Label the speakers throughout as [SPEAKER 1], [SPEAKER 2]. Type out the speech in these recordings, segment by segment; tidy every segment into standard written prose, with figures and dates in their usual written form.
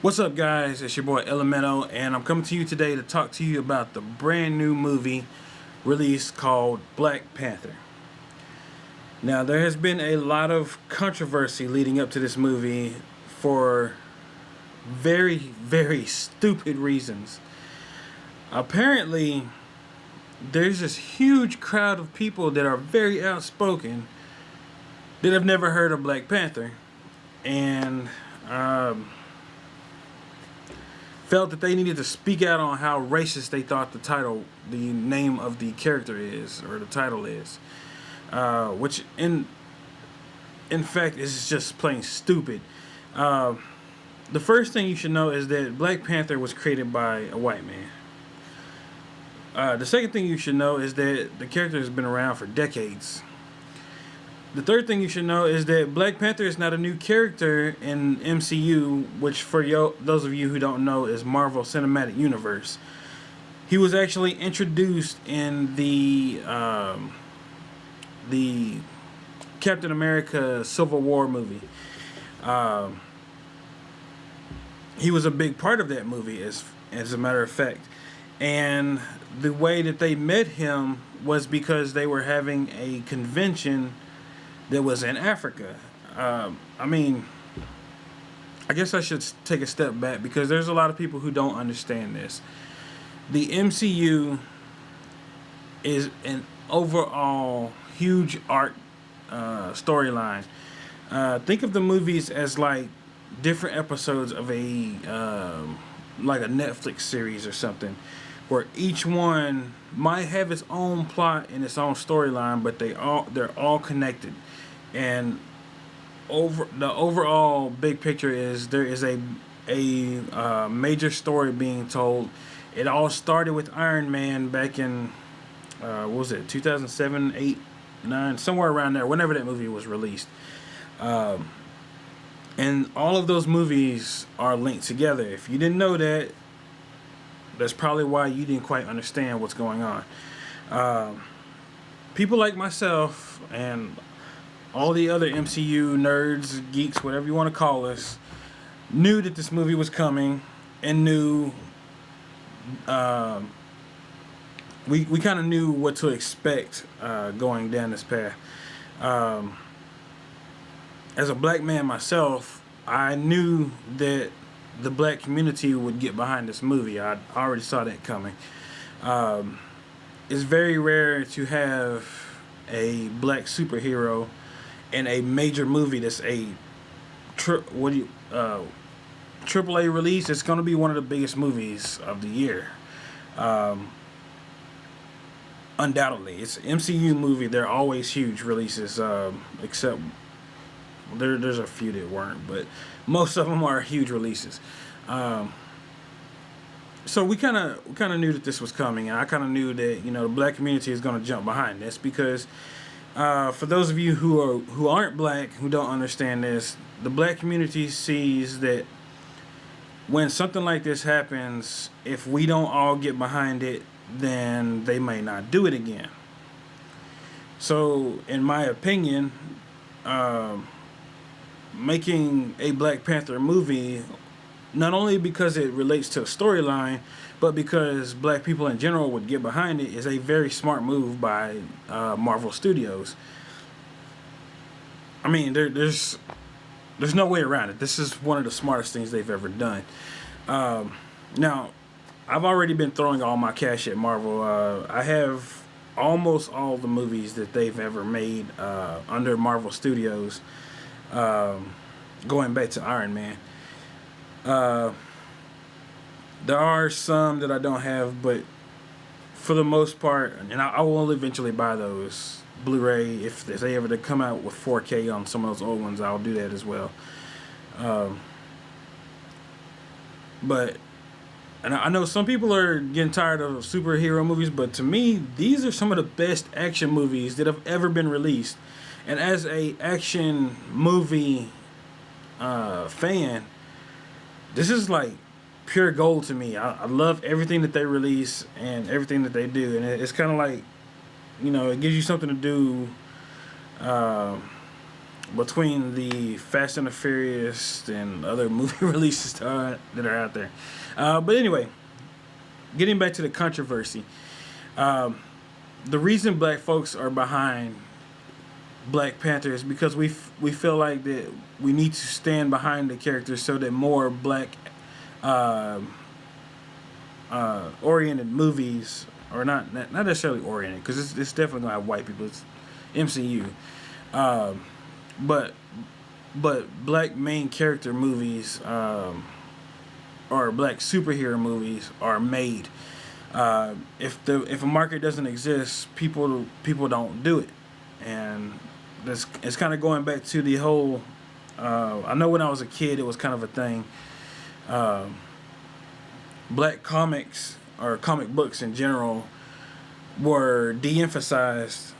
[SPEAKER 1] What's up, guys? It's your boy Elemino, and I'm coming to you today to talk to you about the brand new movie released called Black Panther. Now, there has been a lot of controversy leading up to this movie for very, very stupid reasons. Apparently, there's this huge crowd of people that are very outspoken that have never heard of Black Panther, and felt that they needed to speak out on how racist they thought the name of the character is, or the title is, which in fact is just plain stupid. The first thing you should know is that Black Panther was created by a white man. The second thing you should know is that the character has been around for decades. The third thing you should know is that Black Panther is not a new character in MCU, which for those of you who don't know is Marvel Cinematic Universe. He was actually introduced in the Captain America Civil War movie. He was a big part of that movie, as a matter of fact. And the way that they met him was because they were having a convention that was in Africa. I guess I should take a step back because there's a lot of people who don't understand this. The MCU is an overall huge arc storyline. Think of the movies as like different episodes of like a Netflix series or something, where each one might have its own plot and its own storyline, but they're all connected. And the overall big picture is there is a major story being told. It all started with Iron Man back in what was it, 2007, 8, 9, somewhere around there, whenever that movie was released. And all of those movies are linked together. If you didn't know that, that's probably why you didn't quite understand what's going on. People like myself and all the other MCU nerds, geeks, whatever you want to call us, knew that this movie was coming and knew we kind of knew what to expect going down this path. As a black man myself, I knew that the black community would get behind this movie. I already saw that coming. It's very rare to have a black superhero in a major movie that's a AAA release. It's going to be one of the biggest movies of the year. Undoubtedly, it's an MCU movie. They're always huge releases, except there's a few that weren't, but most of them are huge releases. So we kind of knew that this was coming, and I kind of knew that the black community is going to jump behind this because. For those of you who aren't black, who don't understand this, the black community sees that when something like this happens, if we don't all get behind it, then they may not do it again. So, in my opinion, making a Black Panther movie, not only because it relates to the storyline, but because black people in general would get behind it, is a very smart move by Marvel Studios. I mean, there's no way around it. This is one of the smartest things they've ever done. Now, I've already been throwing all my cash at Marvel. I have almost all the movies that they've ever made under Marvel Studios, going back to Iron Man. There are some that I don't have, but for the most part, and I will eventually buy those Blu-ray if they ever come out with 4K on some of those old ones. I'll do that as well. But and I know some people are getting tired of superhero movies, but to me, these are some of the best action movies that have ever been released. And as a action movie fan, this is like pure gold to me. I love everything that they release and everything that they do, and it's kind of like, it gives you something to do between the Fast and the Furious and other movie releases that are out there. But anyway, getting back to the controversy, the reason black folks are behind Black Panther is because we feel like that we need to stand behind the character so that more black oriented movies, or not necessarily oriented, because it's definitely gonna have white people. It's MCU, but black main character movies, or black superhero movies are made. If a market doesn't exist, people don't do it, and it's kind of going back to the whole. I know when I was a kid, it was kind of a thing. Black comics or comic books in general were de-emphasized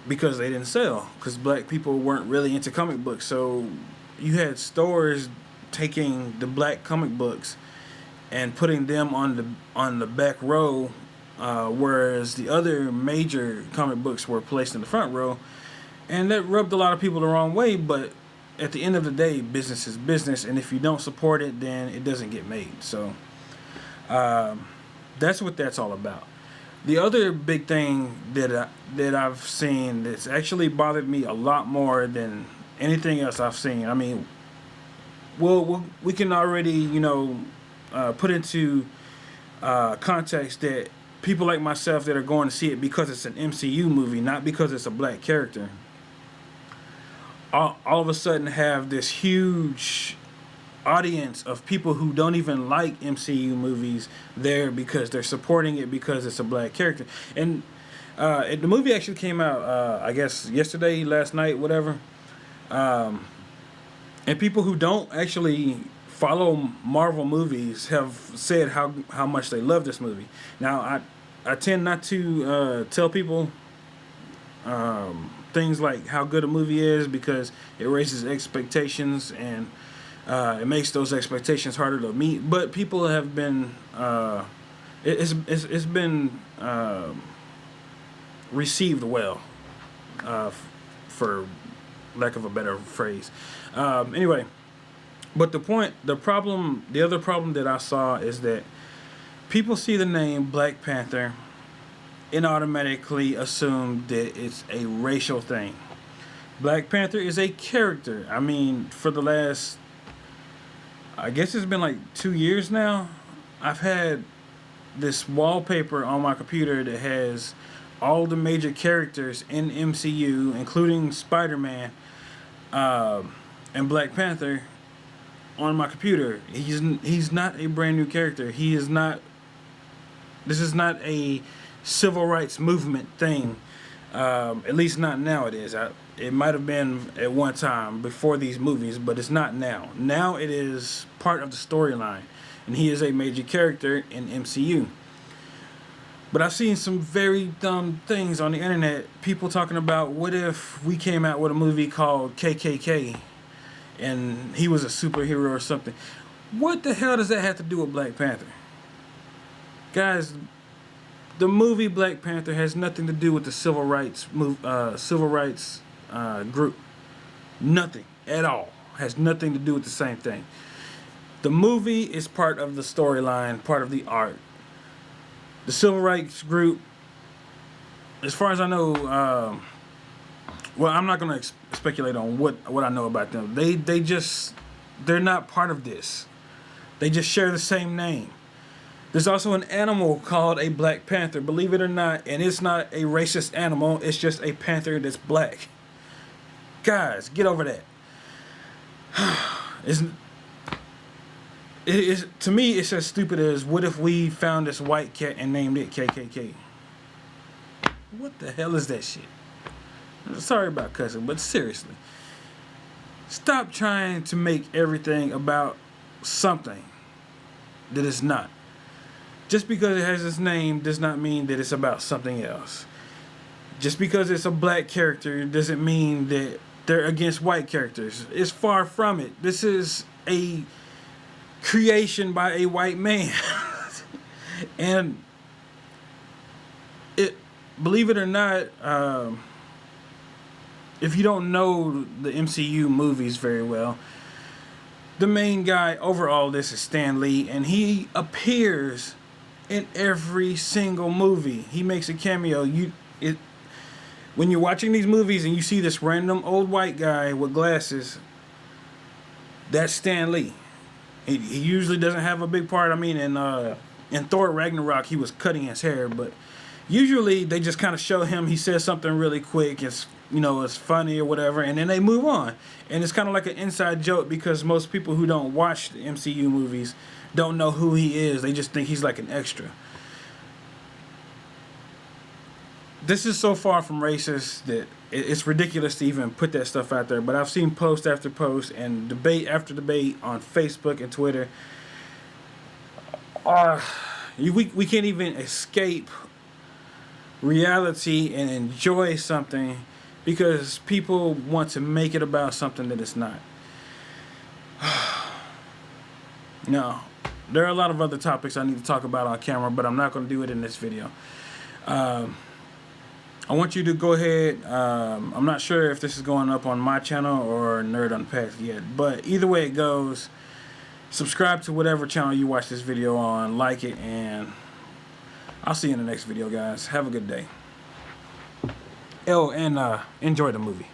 [SPEAKER 1] because they didn't sell, because black people weren't really into comic books. So you had stores taking the black comic books and putting them on the back row, whereas the other major comic books were placed in the front row, and that rubbed a lot of people the wrong way. But at the end of the day, business is business, and if you don't support it, then it doesn't get made. So that's what that's all about. The other big thing that I've seen that's actually bothered me a lot more than anything else I've seen. I mean, we can already put into context that people like myself that are going to see it because it's an MCU movie, not because it's a black character, all of a sudden have this huge audience of people who don't even like MCU movies there because they're supporting it because it's a black character. And the movie actually came out, I guess, yesterday, last night, whatever. And people who don't actually follow Marvel movies have said how much they love this movie. Now, I tend not to tell people things like how good a movie is, because it raises expectations and it makes those expectations harder to meet. But people have been it's been received well, for lack of a better phrase. Anyway, but the other problem that I saw is that people see the name Black Panther and automatically assume that it's a racial thing. Black Panther is a character. I mean, for the last, I guess it's been like 2 years now, I've had this wallpaper on my computer that has all the major characters in MCU, including Spider-Man and Black Panther, on my computer. He's not a brand new character. He is not. This is not a civil rights movement thing. At least not now it is. It might have been at one time before these movies, but it's not now. Now it is part of the storyline, and he is a major character in MCU. But I've seen some very dumb things on the internet. People talking about, what if we came out with a movie called KKK and he was a superhero or something? What the hell does that have to do with Black Panther? Guys, the movie Black Panther has nothing to do with the civil rights group. Nothing at all. Has nothing to do with the same thing. The movie is part of the storyline, part of the art. The civil rights group, as far as I know, well, I'm not going to speculate on what I know about them. They're not part of this. They just share the same name. There's also an animal called a Black Panther, believe it or not, and it's not a racist animal. It's just a panther that's black. Guys, get over that. To me, it's as stupid as, what if we found this white cat and named it KKK? What the hell is that shit? Sorry about cussing, but seriously. Stop trying to make everything about something that it's not. Just because it has this name does not mean that it's about something else. Just because it's a black character doesn't mean that they're against white characters. It's far from it. This is a creation by a white man. And believe it or not, if you don't know the MCU movies very well, the main guy over all this is Stan Lee, and he appears in every single movie. He makes a cameo. When you're watching these movies and you see this random old white guy with glasses, that's Stan Lee. He usually doesn't have a big part. I mean, in Thor Ragnarok, he was cutting his hair, but usually they just kind of show him. He says something really quick. It's funny or whatever, and then they move on. And it's kind of like an inside joke because most people who don't watch the MCU movies don't know who he is. They just think he's like an extra. This is so far from racist that it's ridiculous to even put that stuff out there. But I've seen post after post and debate after debate on Facebook and Twitter. We can't even escape reality and enjoy something because people want to make it about something that it's not. No, there are a lot of other topics I need to talk about on camera, but I'm not going to do it in this video. I want you to go ahead. I'm not sure if this is going up on my channel or Nerd Unpacked yet, but either way it goes, subscribe to whatever channel you watch this video on, like it, and I'll see you in the next video, guys. Have a good day. Oh, and enjoy the movie.